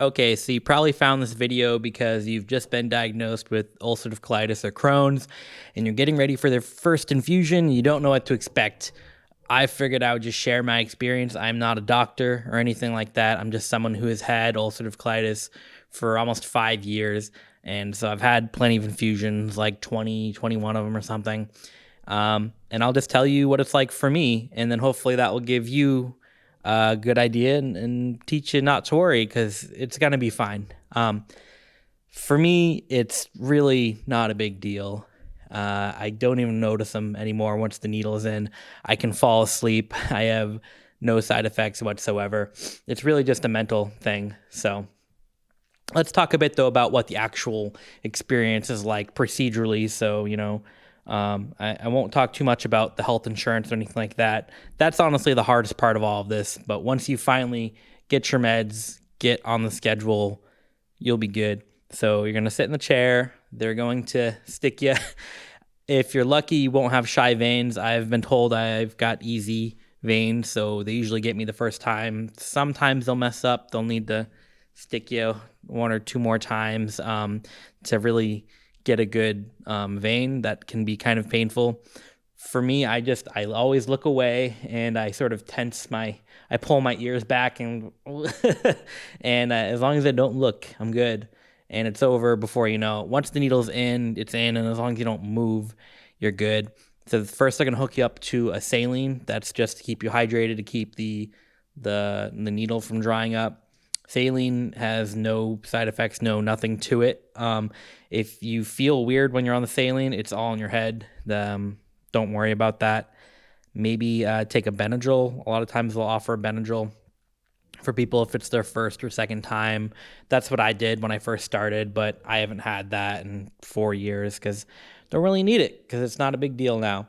Okay, so you probably found this video because you've just been diagnosed with ulcerative colitis or Crohn's and you're getting ready for their first infusion. You don't know what to expect. I figured I would just share my experience. I'm not a doctor or anything like that. I'm just someone who has had ulcerative colitis for almost 5 years. And so I've had plenty of infusions, like 20, 21 of them or something. And I'll just tell you what it's like for me. And then hopefully that will give you a good idea and teach you not to worry because it's going to be fine. For me, it's really not a big deal. I don't even notice them anymore once the needle is in. I can fall asleep. I have no side effects whatsoever. It's really just a mental thing. So let's talk a bit, though, about what the actual experience is like procedurally. So, I won't talk too much about the health insurance or anything like that. That's honestly the hardest part of all of this. But once you finally get your meds, get on the schedule, you'll be good. So you're going to sit in the chair. They're going to stick you. If you're lucky, you won't have shy veins. I've been told I've got easy veins, so they usually get me the first time. Sometimes they'll mess up. They'll need to stick you one or two more times to really get a good vein. That can be kind of painful. For me, I always look away and I sort of I pull my ears back and and as long as I don't look, I'm good. And it's over before you know it. Once the needle's in, it's in, and as long as you don't move, you're good. So first they're gonna hook you up to a saline. That's just to keep you hydrated, to keep the needle from drying up. Saline has no side effects, nothing to it. If you feel weird when you're on the saline, it's all in your head. Don't worry about that. Maybe take a Benadryl. A lot of times they'll offer a Benadryl for people if it's their first or second time. That's what I did when I first started, but I haven't had that in 4 years because don't really need it because it's not a big deal now.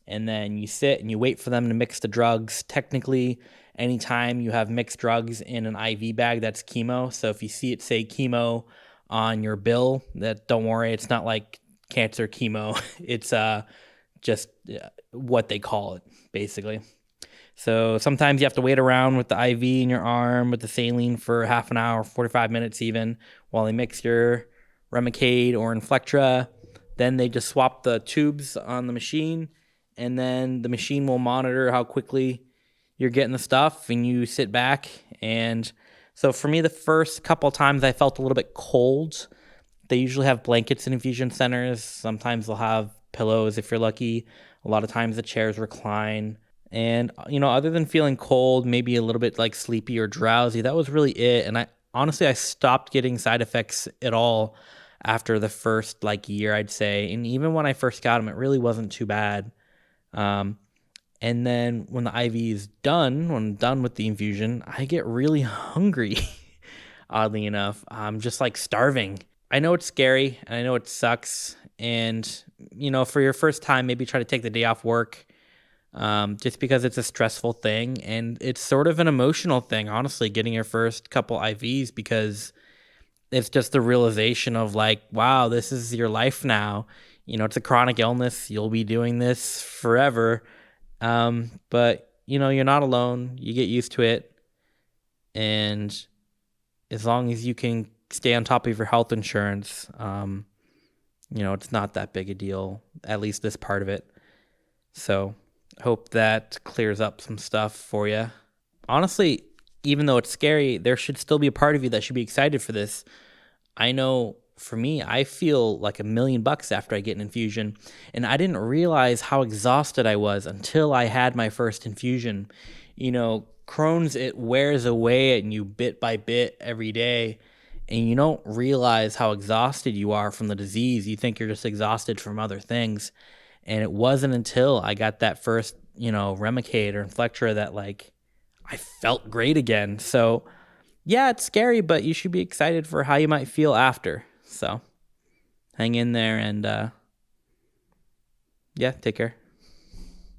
And then you sit and you wait for them to mix the drugs. Technically, anytime you have mixed drugs in an IV bag, that's chemo. So if you see it say chemo on your bill, don't worry, it's not like cancer chemo. It's just what they call it, basically. So sometimes you have to wait around with the IV in your arm with the saline for half an hour, 45 minutes even, while they mix your Remicade or Inflectra. Then they just swap the tubes on the machine, and then the machine will monitor how quickly you're getting the stuff, and you sit back. And so for me, the first couple of times I felt a little bit cold. They usually have blankets in infusion centers. Sometimes they'll have pillows if you're lucky. A lot of times the chairs recline. And, other than feeling cold, maybe a little bit like sleepy or drowsy, that was really it. And I stopped getting side effects at all after the first year, I'd say. And even when I first got them, it really wasn't too bad. And then when the IV is done, when I'm done with the infusion, I get really hungry, oddly enough. I'm just starving. I know it's scary and I know it sucks. And, for your first time, maybe try to take the day off work. Just because it's a stressful thing and it's sort of an emotional thing, honestly, getting your first couple IVs, because it's just the realization of wow, this is your life now. It's a chronic illness. You'll be doing this forever. But you're not alone. You get used to it. And as long as you can stay on top of your health insurance, it's not that big a deal, at least this part of it. So hope that clears up some stuff for you. Honestly, even though it's scary, there should still be a part of you that should be excited for this. I know for me, I feel like $1 million after I get an infusion, and I didn't realize how exhausted I was until I had my first infusion. Crohn's, it wears away at you bit by bit every day, and you don't realize how exhausted you are from the disease. You think you're just exhausted from other things. And it wasn't until I got that first, Remicade or Inflectra that I felt great again. So yeah, it's scary, but you should be excited for how you might feel after. So hang in there and yeah, take care.